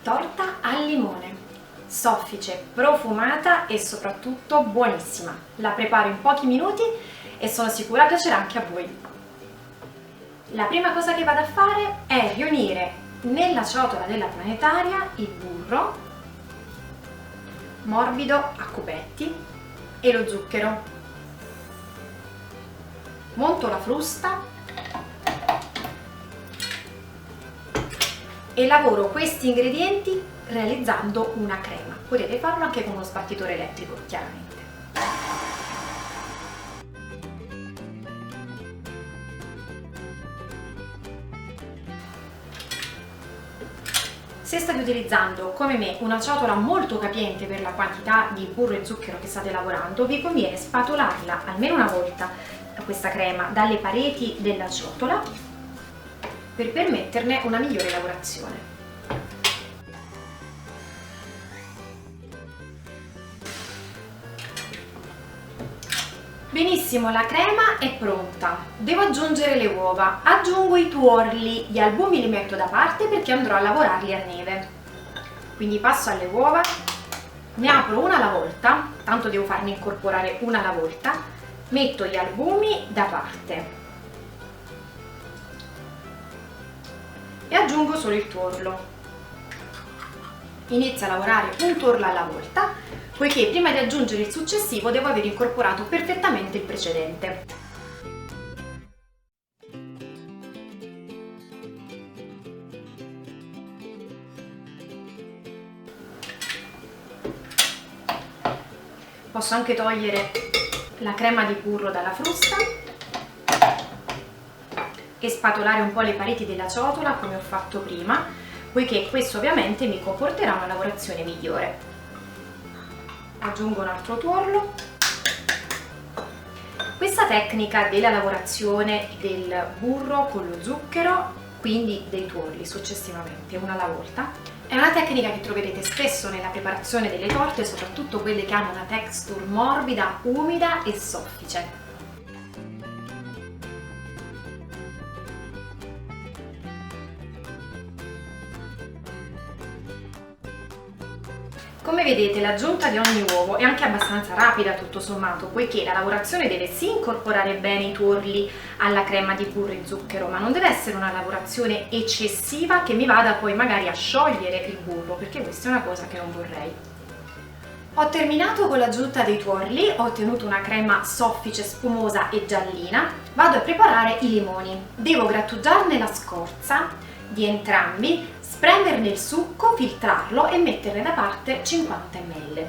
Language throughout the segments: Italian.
torta al limone, soffice, profumata e soprattutto buonissima. La preparo in pochi minuti e sono sicura piacerà anche a voi. La prima cosa che vado a fare è riunire nella ciotola della planetaria il burro morbido a cubetti e lo zucchero. Monto la frusta e lavoro questi ingredienti realizzando una crema. Potete farlo anche con uno sbattitore elettrico, chiaramente. Se state utilizzando, come me, una ciotola molto capiente per la quantità di burro e zucchero che state lavorando, vi conviene spatolarla almeno una volta, questa crema, dalle pareti della ciotola per permetterne una migliore lavorazione. Benissimo, la crema è pronta. Devo aggiungere le uova. Aggiungo i tuorli, gli albumi li metto da parte perché andrò a lavorarli a neve. Quindi passo alle uova, ne apro una alla volta, tanto devo farne incorporare una alla volta, metto gli albumi da parte e aggiungo solo il tuorlo. Inizio a lavorare un tuorlo alla volta, poiché prima di aggiungere il successivo devo aver incorporato perfettamente il precedente. Posso anche togliere la crema di burro dalla frusta e spatolare un po' le pareti della ciotola come ho fatto prima, poiché questo ovviamente mi comporterà una lavorazione migliore. Aggiungo un altro tuorlo. Questa tecnica della lavorazione del burro con lo zucchero, quindi dei tuorli successivamente, una alla volta, è una tecnica che troverete spesso nella preparazione delle torte, soprattutto quelle che hanno una texture morbida, umida e soffice. Come vedete, l'aggiunta di ogni uovo è anche abbastanza rapida tutto sommato, poiché la lavorazione deve sì incorporare bene i tuorli alla crema di burro e zucchero, ma non deve essere una lavorazione eccessiva che mi vada poi magari a sciogliere il burro, perché questa è una cosa che non vorrei. Ho terminato con l'aggiunta dei tuorli, ho ottenuto una crema soffice, spumosa e giallina. Vado a preparare i limoni. Devo grattugiarne la scorza di entrambi, prenderne il succo, filtrarlo e metterne da parte 50 ml.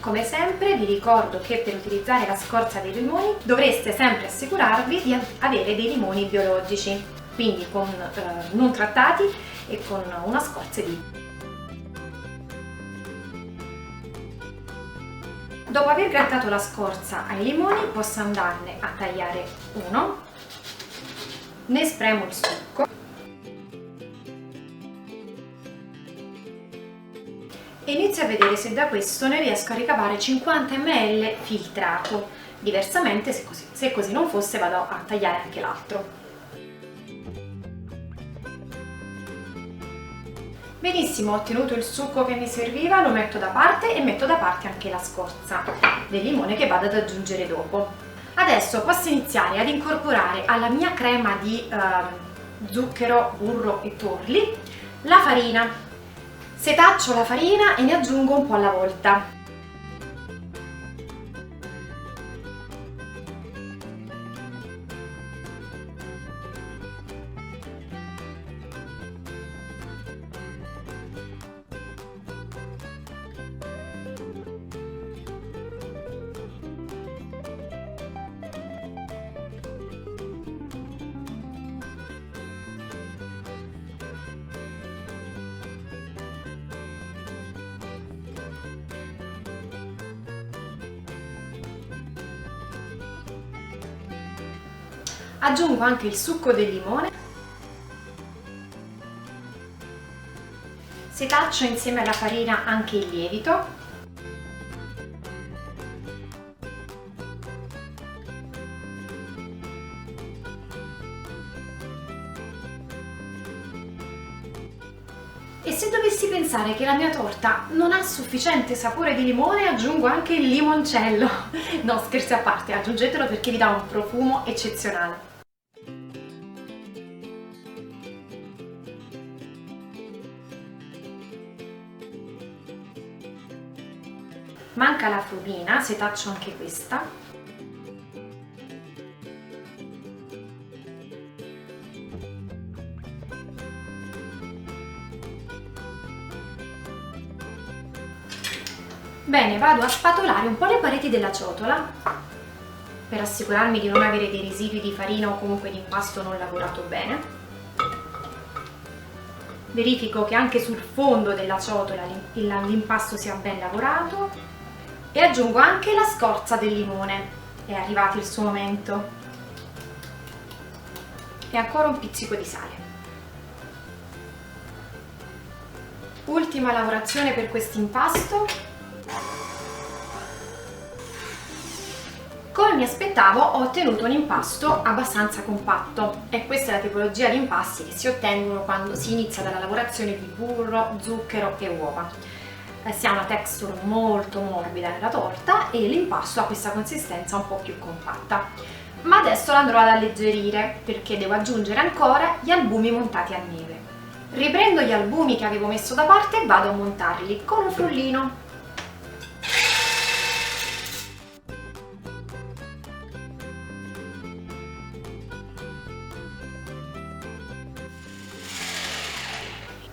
Come sempre vi ricordo che per utilizzare la scorza dei limoni dovreste sempre assicurarvi di avere dei limoni biologici, quindi non trattati e con una scorza di. Dopo aver grattato la scorza ai limoni posso andarne a tagliare uno, ne spremo il succo e inizio a vedere se da questo ne riesco a ricavare 50 ml filtrato. Diversamente, se così non fosse, vado a tagliare anche l'altro. Benissimo, ho ottenuto il succo che mi serviva, lo metto da parte e metto da parte anche la scorza del limone che vado ad aggiungere dopo. Adesso posso iniziare ad incorporare alla mia crema di zucchero, burro e tuorli la farina. Setaccio la farina e ne aggiungo un po' alla volta. Aggiungo anche il succo del limone, setaccio insieme alla farina anche il lievito E se dovessi pensare che la mia torta non ha sufficiente sapore di limone, aggiungo anche il limoncello. No, scherzi a parte, aggiungetelo perché vi dà un profumo eccezionale. Manca la frumina, setaccio anche questa. Bene, vado a spatolare un po' le pareti della ciotola per assicurarmi di non avere dei residui di farina o comunque di impasto non lavorato bene. Verifico che anche sul fondo della ciotola l'impasto sia ben lavorato e aggiungo anche la scorza del limone. È arrivato il suo momento. E ancora un pizzico di sale. Ultima lavorazione per questo impasto. Come mi aspettavo, ho ottenuto un impasto abbastanza compatto e questa è la tipologia di impasti che si ottengono quando si inizia dalla lavorazione di burro, zucchero e uova. Si ha una texture molto morbida nella torta e l'impasto ha questa consistenza un po' più compatta. Ma adesso l'andrò ad alleggerire perché devo aggiungere ancora gli albumi montati a neve. Riprendo gli albumi che avevo messo da parte e vado a montarli con un frullino.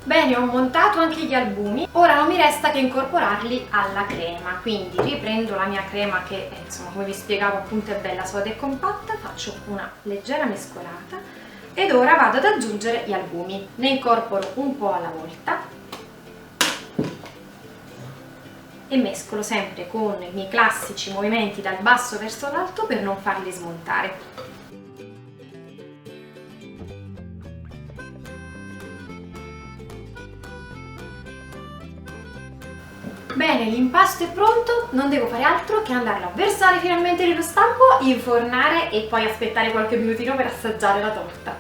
Bene, ho montato anche gli albumi, ora non mi resta che incorporarli alla crema, quindi riprendo la mia crema che, insomma, come vi spiegavo appunto è bella soda e compatta, faccio una leggera mescolata ed ora vado ad aggiungere gli albumi, ne incorporo un po' alla volta e mescolo sempre con i miei classici movimenti dal basso verso l'alto per non farli smontare. Bene, l'impasto è pronto, non devo fare altro che andarlo a versare finalmente nello stampo, infornare e poi aspettare qualche minutino per assaggiare la torta.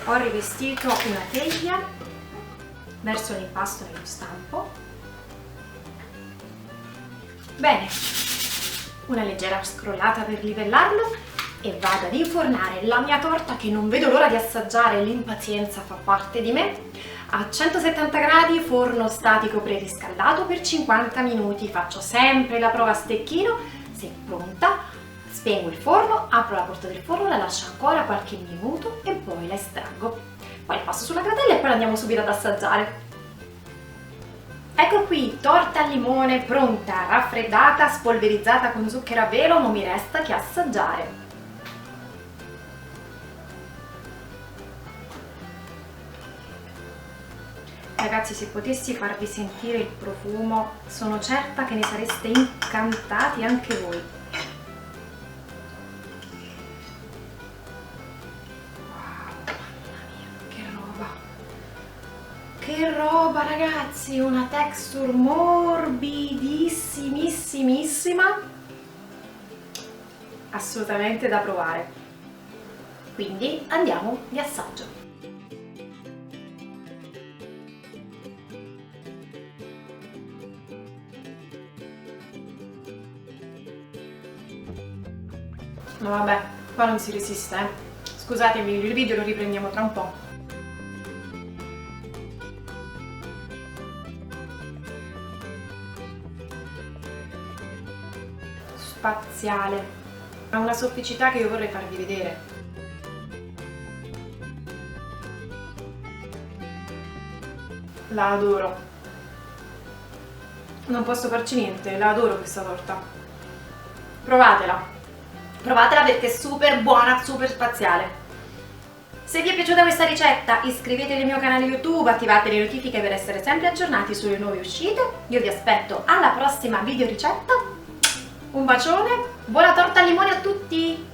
Ho rivestito una teglia, verso l'impasto nello stampo. Bene, una leggera scrollata per livellarlo. E vado ad infornare la mia torta che non vedo l'ora di assaggiare, l'impazienza fa parte di me, a 170 gradi, forno statico preriscaldato per 50 minuti, faccio sempre la prova a stecchino, se è pronta spengo il forno, apro la porta del forno, la lascio ancora qualche minuto e poi la estraggo, poi la passo sulla gratella e poi la andiamo subito ad assaggiare. Ecco qui, torta al limone pronta, raffreddata, spolverizzata con zucchero a velo, non mi resta che assaggiare. Ragazzi, se potessi farvi sentire il profumo, sono certa che ne sareste incantati anche voi. Wow, mamma mia, che roba ragazzi, una texture morbidissimissima, assolutamente da provare. Quindi andiamo di assaggio. No vabbè, qua non si resiste, eh. Scusatemi, il video lo riprendiamo tra un po'. Spaziale. Ha una sofficità che io vorrei farvi vedere. La adoro. Non posso farci niente, la adoro questa torta. Provatela. Provatela perché è super buona, super spaziale. Se vi è piaciuta questa ricetta iscrivetevi al mio canale YouTube, attivate le notifiche per essere sempre aggiornati sulle nuove uscite. Io vi aspetto alla prossima video ricetta. Un bacione, buona torta al limone a tutti!